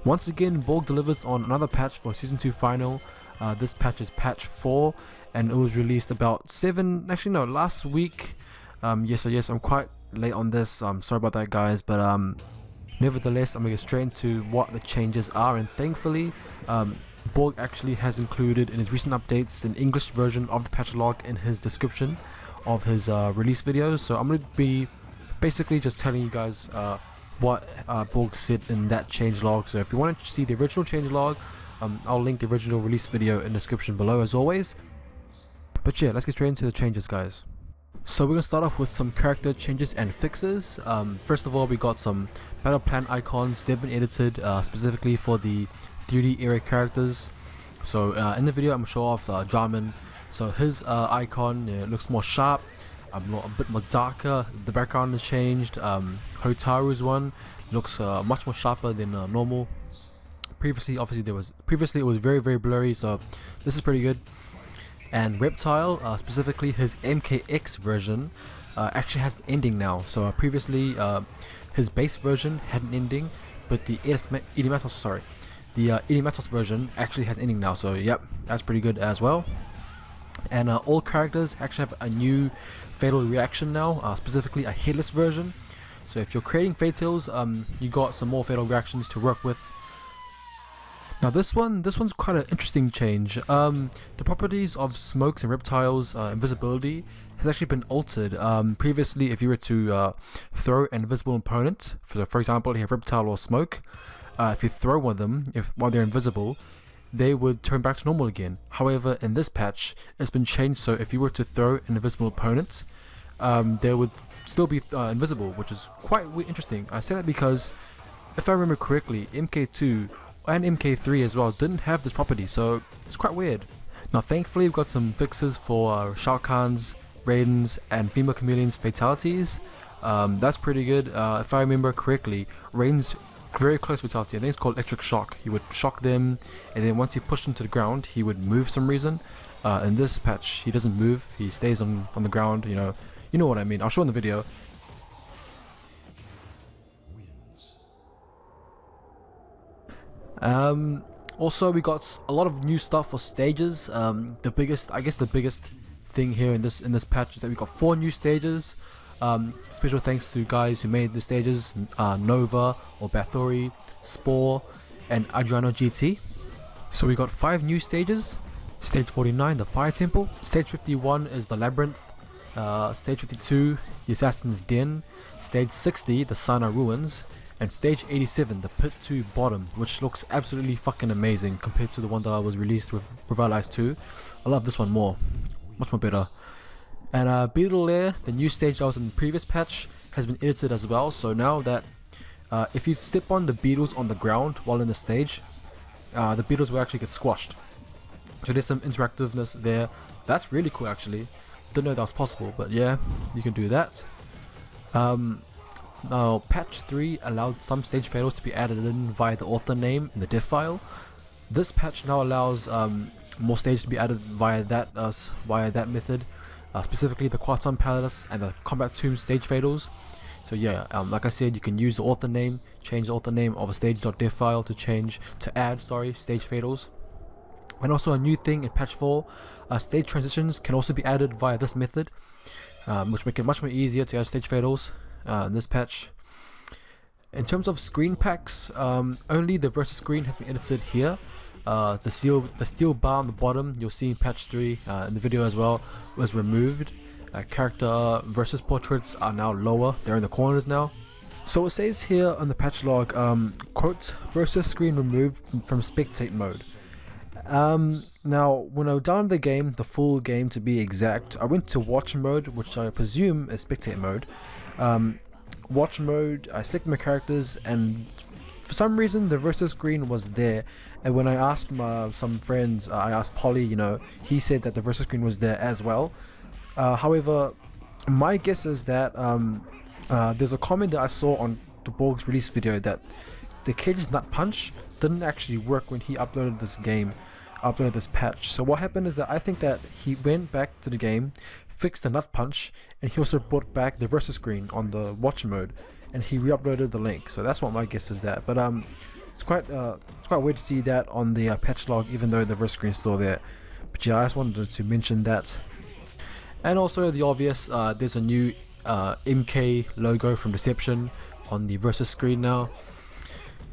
Once again, M.U.G.E.N delivers on another patch for Season 2 Final. This patch is patch 4, and it was released about last week. Yes, I'm quite late on this. Sorry about that, guys, but nevertheless, I'm going to get straight into what the changes are, and thankfully, M.U.G.E.N actually has included in his recent updates an English version of the patch log in his description of his release videos. So I'm going to be basically just telling you guys what M.U.G.E.N said in that changelog. So if you want to see the original changelog, I'll link the original release video in the description below as always. But yeah, let's get straight into the changes, guys. So we're going to start off with some character changes and fixes. First of all, we got some battle plan icons. They've been edited specifically for the 3D area characters. So in the video I'm going to show off Jarman. So his icon looks more sharp, a bit more darker. The background has changed. Hotaru's one looks much more sharper than normal. Previously it was very blurry, so this is pretty good. And Reptile, specifically his MKX version, actually has an ending now. So previously his base version had an ending, but the Idiomatos version actually has an ending now. So yep, that's pretty good as well. And all characters actually have a new fatal reaction now, specifically a headless version. So if you're creating fatals, you got some more fatal reactions to work with. Now this one's quite an interesting change. The properties of smokes and reptiles invisibility has actually been altered. Previously, if you were to throw an invisible opponent, for example, you have reptile or smoke, if you throw one of them while they're invisible, they would turn back to normal again. However, in this patch, it's been changed so if you were to throw an invisible opponent, they would still be invisible, which is quite interesting. I say that because, if I remember correctly, MK2 and MK3 as well didn't have this property, so it's quite weird. Now thankfully we've got some fixes for Shao Kahn's, Raiden's and female chameleon's fatalities. That's pretty good. If I remember correctly, Raiden's very close fatality, I think it's called electric shock. He would shock them, and then once he pushed them to the ground, he would move for some reason. In this patch, he doesn't move, he stays on the ground, you know what I mean. I'll show in the video. Also, we got a lot of new stuff for stages. The biggest thing here in this patch is that we got 4 new stages. Special thanks to guys who made the stages, Nova or Bathory, Spore and Adriano GT. So we got 5 new stages. Stage 49, the Fire Temple. Stage 51 is the Labyrinth. Stage 52, the Assassin's Den. Stage 60, the Sana Ruins. And stage 87, the Pit 2 Bottom, which looks absolutely fucking amazing compared to the one that was released with Revitalized 2. I love this one more, much more better. And Beetle Lair, the new stage that was in the previous patch, has been edited as well. So now that if you step on the beetles on the ground while in the stage, the beetles will actually get squashed. So there's some interactiveness there. That's really cool actually. Didn't know that was possible, but yeah, you can do that. Now patch 3 allowed some stage fatals to be added in via the author name in the diff file. This patch now allows more stages to be added via that method. Specifically the Quarton Palace and the Combat Tomb stage fatals. So yeah, like I said, you can use the author name, change the author name of a stage.diff file to add stage fatals. And also a new thing in patch 4, stage transitions can also be added via this method, which make it much more easier to add stage fatals in this patch. In terms of screen packs, only the versus screen has been edited here. The steel bar on the bottom, you'll see in patch 3 in the video as well, was removed. Character versus portraits are now lower, they're in the corners now. So it says here on the patch log, quote, versus screen removed from spectate mode. Now when I downloaded the game, the full game to be exact, I went to watch mode, which I presume is spectate mode. Watch mode, I selected my characters, and for some reason the versus screen was there. And when I asked some friends, I asked Polly, he said that the versus screen was there as well. However, my guess is that there's a comment that I saw on the M.U.G.E.N's release video that the Cage's nut punch didn't actually work when he uploaded this patch. So what happened is that I think that he went back to the game, fixed the nut punch, and he also brought back the versus screen on the watch mode, and he re-uploaded the link. So that's what my guess is that. But it's quite weird to see that on the patch log, even though the risk screen is still there. But yeah, I just wanted to mention that. And also the obvious, there's a new MK logo from Deception on the versus screen now,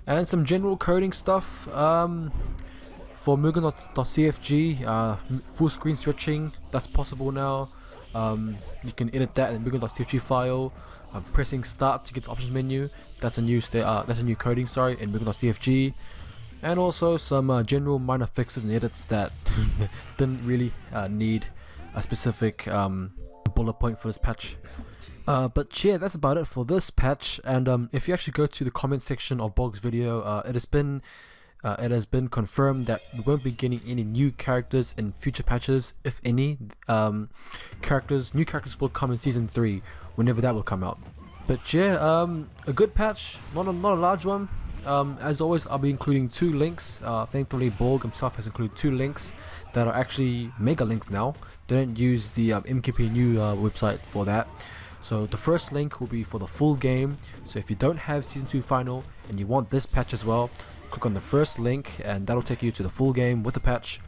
and some general coding stuff. For MUGEN.cfg, full screen switching, that's possible now. You can edit that in the MUGEN.cfg file. Pressing start to get to options menu, that's a new coding, sorry, in MUGEN.cfg. And also some general minor fixes and edits that didn't really need a specific bullet point for this patch. But yeah, that's about it for this patch. And if you actually go to the comment section of Bog's video, it has been confirmed that we won't be getting any new characters in future patches, if any. New characters will come in Season 3, whenever that will come out. But yeah, a good patch, not a large one. As always, I'll be including 2 links. Thankfully, Borg himself has included 2 links that are actually mega links now. They don't use the MKP new website for that. So the first link will be for the full game. So if you don't have Season 2 Final and you want this patch as well, click on the first link and that'll take you to the full game with the patch.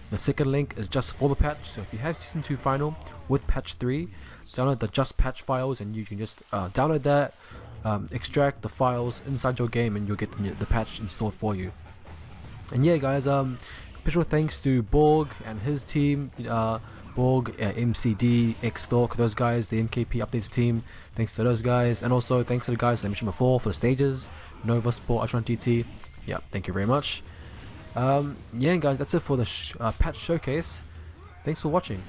The second link is just for the patch. So if you have Season 2 Final with patch 3, download the just patch files and you can just download that, extract the files inside your game, and you'll get the patch installed for you. And yeah guys, special thanks to Borg and his team, Borg, MCD, Xstalk, those guys, the MKP Updates team. Thanks to those guys, and also thanks to the guys I mentioned before for the stages, Nova Sport, Ultron TT. Yeah, thank you very much. Yeah guys, that's it for the patch showcase. Thanks for watching.